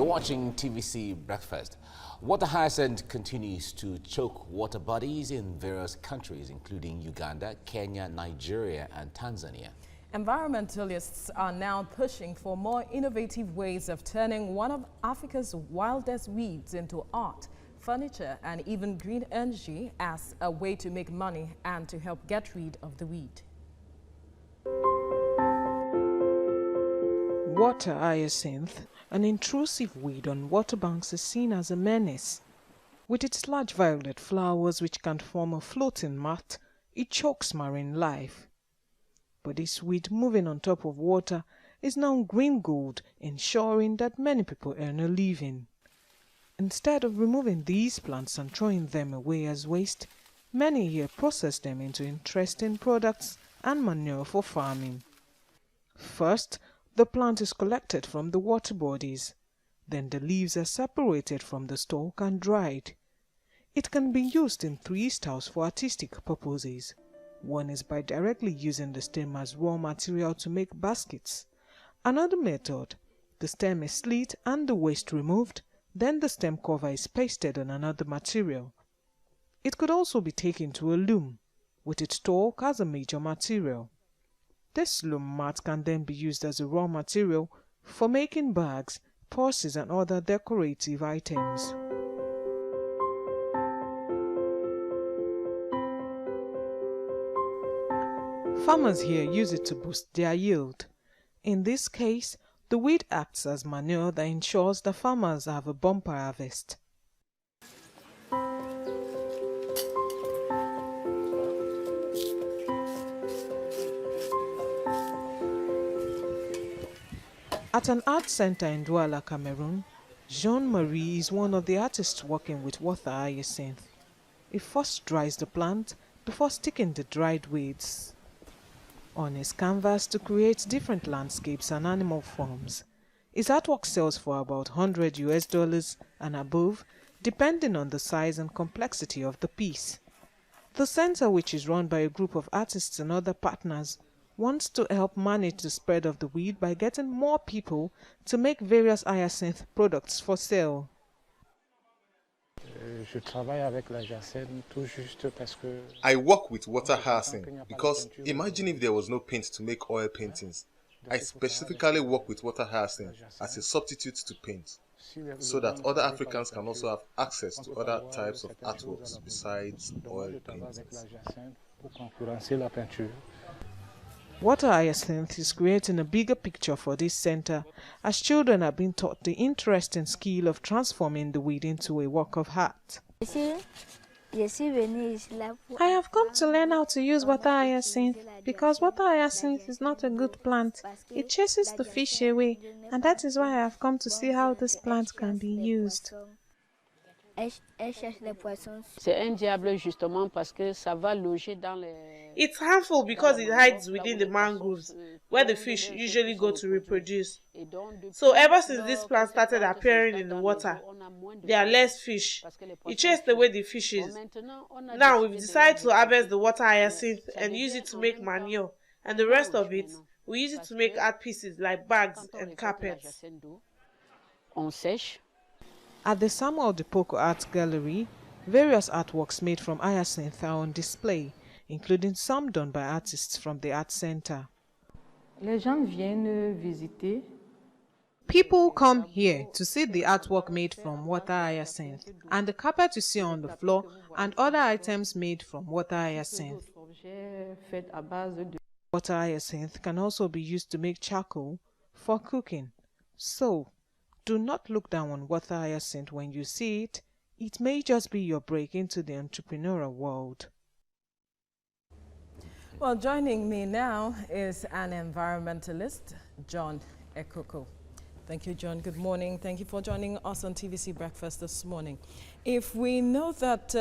You're watching TVC Breakfast. Water hyacinth continues to choke water bodies in various countries, including Uganda, Kenya, Nigeria, and Tanzania. Environmentalists are now pushing for more innovative ways of turning one of Africa's wildest weeds into art, furniture, and even green energy as a way to make money and to help get rid of the weed. Water hyacinth, an intrusive weed on water banks, is seen as a menace. With its large violet flowers which can form a floating mat, it chokes marine life. But this weed moving on top of water is now green gold, ensuring that many people earn a living. Instead of removing these plants and throwing them away as waste, many here process them into interesting products and manure for farming. First, the plant is collected from the water bodies. Then the leaves are separated from the stalk and dried. It can be used in three styles for artistic purposes. One is by directly using the stem as raw material to make baskets. Another method, the stem is slit and the waste removed, then the stem cover is pasted on another material. It could also be taken to a loom, with its stalk as a major material. This loom mat can then be used as a raw material for making bags, purses, and other decorative items. Farmers here use it to boost their yield. In this case, the weed acts as manure that ensures the farmers have a bumper harvest. At an art center in Douala, Cameroon, Jean-Marie is one of the artists working with water hyacinth. He first dries the plant before sticking the dried weeds on his canvas to create different landscapes and animal forms. His artwork sells for about $100 and above, depending on the size and complexity of the piece. The center, which is run by a group of artists and other partners, wants to help manage the spread of the weed by getting more people to make various hyacinth products for sale. I work with water hyacinth because imagine if there was no paint to make oil paintings. I specifically work with water hyacinth as a substitute to paint, so that other Africans can also have access to other types of artworks besides oil paintings. Water hyacinth is creating a bigger picture for this center, as children have been taught the interesting skill of transforming the weed into a work of art. I have come to learn how to use water hyacinth because water hyacinth is not a good plant. It chases the fish away, and that is why I have come to see how this plant can be used. It's harmful because it hides within the mangroves, where the fish usually go to reproduce. So ever since this plant started appearing in the water, there are less fish. It chased away the fishes. Now we've decided to harvest the water hyacinth and use it to make manure, and the rest of it, we use it to make art pieces like bags and carpets. At the Samuel Depoko Art Gallery, various artworks made from hyacinth are on display, including some done by artists from the art center. People come here to see the artwork made from water hyacinth, and the carpet you see on the floor, and other items made from water hyacinth. Water hyacinth can also be used to make charcoal for cooking. So, do not look down on water hyacinth when you see it. It may just be your break into the entrepreneurial world. Well, joining me now is an environmentalist, John Ekoko. Thank you, John. Good morning. Thank you for joining us on TVC Breakfast this morning. If we know that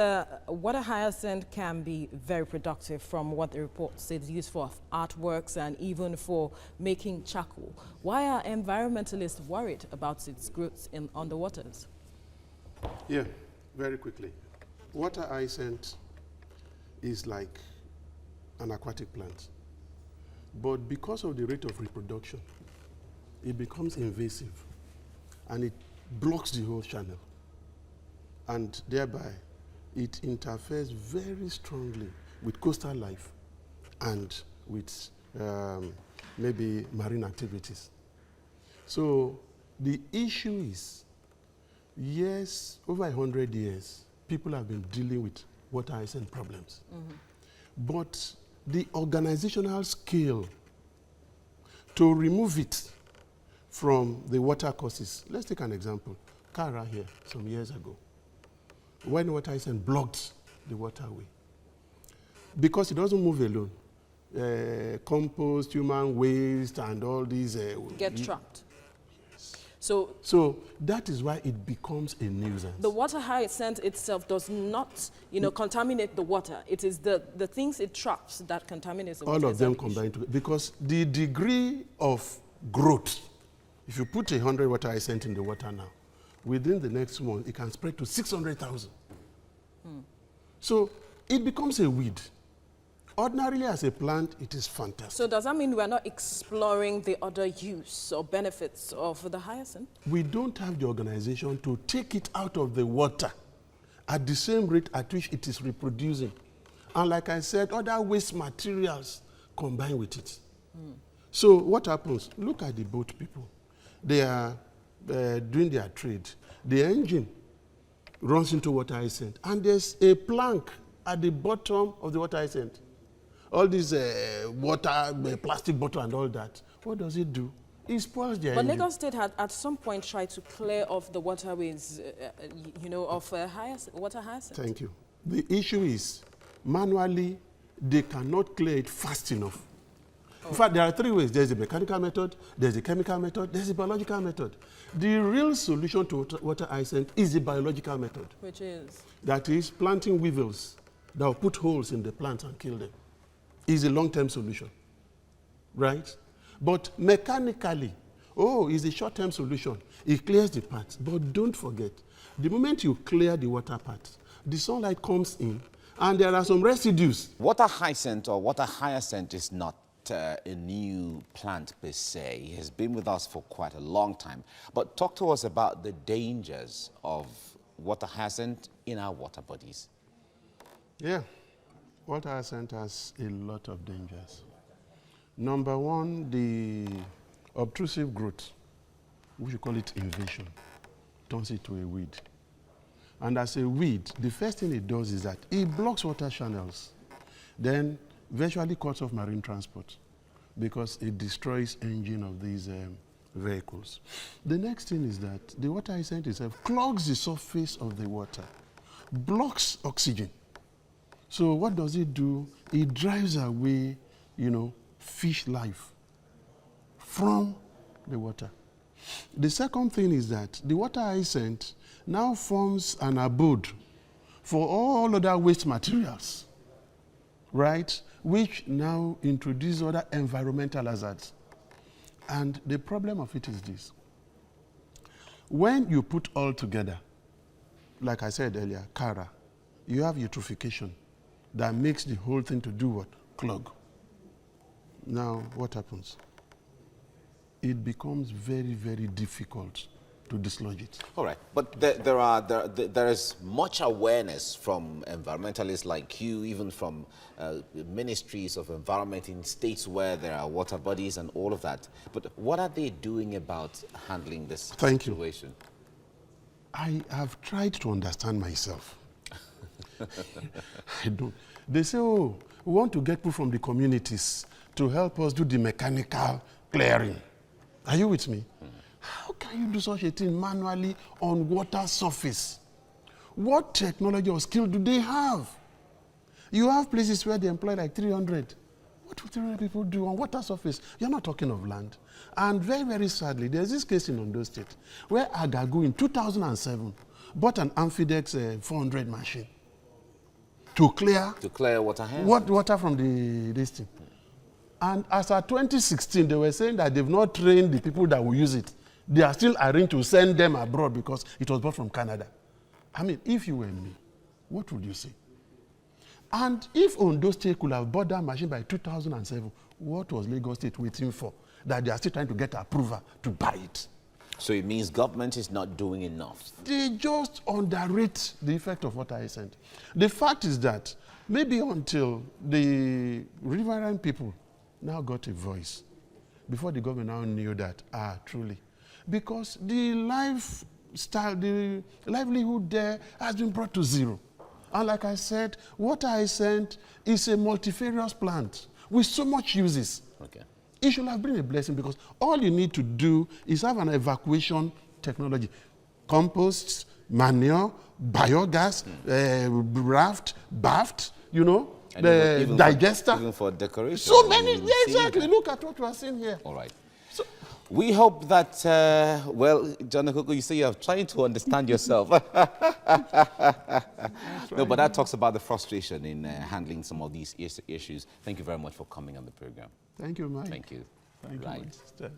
water hyacinth can be very productive from what the report says, used for artworks and even for making charcoal, why are environmentalists worried about its growth on the waters? Yeah, very quickly. Water hyacinth is like an aquatic plant, but because of the rate of reproduction, it becomes invasive and it blocks the whole channel. And thereby, it interferes very strongly with coastal life and with maybe marine activities. So the issue is, yes, over 100 years, people have been dealing with water hyacinth problems. But the organizational scale to remove it from the water courses. Let's take an example. Kara here, some years ago, when water hyacinth blocked the waterway. Because it doesn't move alone. Compost, human waste, and all these... get trapped. So that is why it becomes a nuisance. The water hyacinth itself does not, contaminate the water. It is the things it traps that contaminates the water. All of them combined together. Because the degree of growth, if you put 100 water hyacinth in the water now, within the next month, it can spread to 600,000. So it becomes a weed. Ordinarily, as a plant, it is fantastic. So does that mean we're not exploring the other use or benefits of the hyacinth? We don't have the organization to take it out of the water at the same rate at which it is reproducing. And like I said, other waste materials combine with it. So what happens? Look at the boat people. They are doing their trade. The engine runs into water hyacinth, and there's a plank at the bottom of the water hyacinth. All this water, plastic bottle and all that. What does it do? It spoils the engine. But Lagos State had at some point tried to clear off the waterways, of water hyacinth. Thank you. The issue is, manually, they cannot clear it fast enough. In fact, there are three ways. There's the mechanical method, there's the chemical method, there's the biological method. The real solution to water hyacinth is the biological method. Which is? That is planting weevils that will put holes in the plants and kill them. Is a long-term solution, right? But mechanically, is a short-term solution. It clears the parts, but don't forget, the moment you clear the water parts, the sunlight comes in, and there are some residues. Water hyacinth or water hyacinth is not a new plant per se. It has been with us for quite a long time. But talk to us about the dangers of water hyacinth in our water bodies. Yeah. Water hyacinth has a lot of dangers. Number one, the obtrusive growth, we should call it invasion, turns it to a weed. And as a weed, the first thing it does is that it blocks water channels, then virtually cuts off marine transport because it destroys engine of these vehicles. The next thing is that the water hyacinth itself clogs the surface of the water, blocks oxygen. So what does it do? It drives away, fish life from the water. The second thing is that the water hyacinth now forms an abode for all other waste materials, right? Which now introduce other environmental hazards. And the problem of it is this. When you put all together, like I said earlier, Kara, you have eutrophication that makes the whole thing to do what? Clog. Now, what happens? It becomes very, very difficult to dislodge it. All right, but there is much awareness from environmentalists like you, even from ministries of environment in states where there are water bodies and all of that. But what are they doing about handling this situation? I have tried to understand myself. I don't. They say, we want to get people from the communities to help us do the mechanical clearing. Are you with me? How can you do such a thing manually on water surface? What technology or skill do they have? You have places where they employ like 300. What will 300 people do on water surface? You're not talking of land. And very, very sadly, there's this case in Ondo State where Agagu in 2007 bought an Amphidex 400 machine to clear water from this thing. And as of 2016, they were saying that they've not trained the people that will use it. They are still arranging to send them abroad because it was bought from Canada. I mean, if you were me, what would you say? And if Ondo State could have bought that machine by 2007, what was Lagos State waiting for? That they are still trying to get approval to buy it. So it means government is not doing enough. They just underrate the effect of water hyacinth. The fact is that maybe until the riverine people now got a voice, before the government now knew that, truly. Because the lifestyle, the livelihood there has been brought to zero. And like I said, water hyacinth is a multifarious plant with so much uses. Okay. It should have been a blessing because all you need to do is have an evacuation technology. Composts, manure, biogas, raft, baft, you know, And the even digester. even for decoration. So many, you will see exactly. that. Look at what we are seeing here. All right. So, We hope that, well, John Ekoko, you say you're trying to understand yourself. No, but that talks about the frustration in handling some of these issues. Thank you very much for coming on the program. thank you, Mike. Thank you. Thank you, my sister.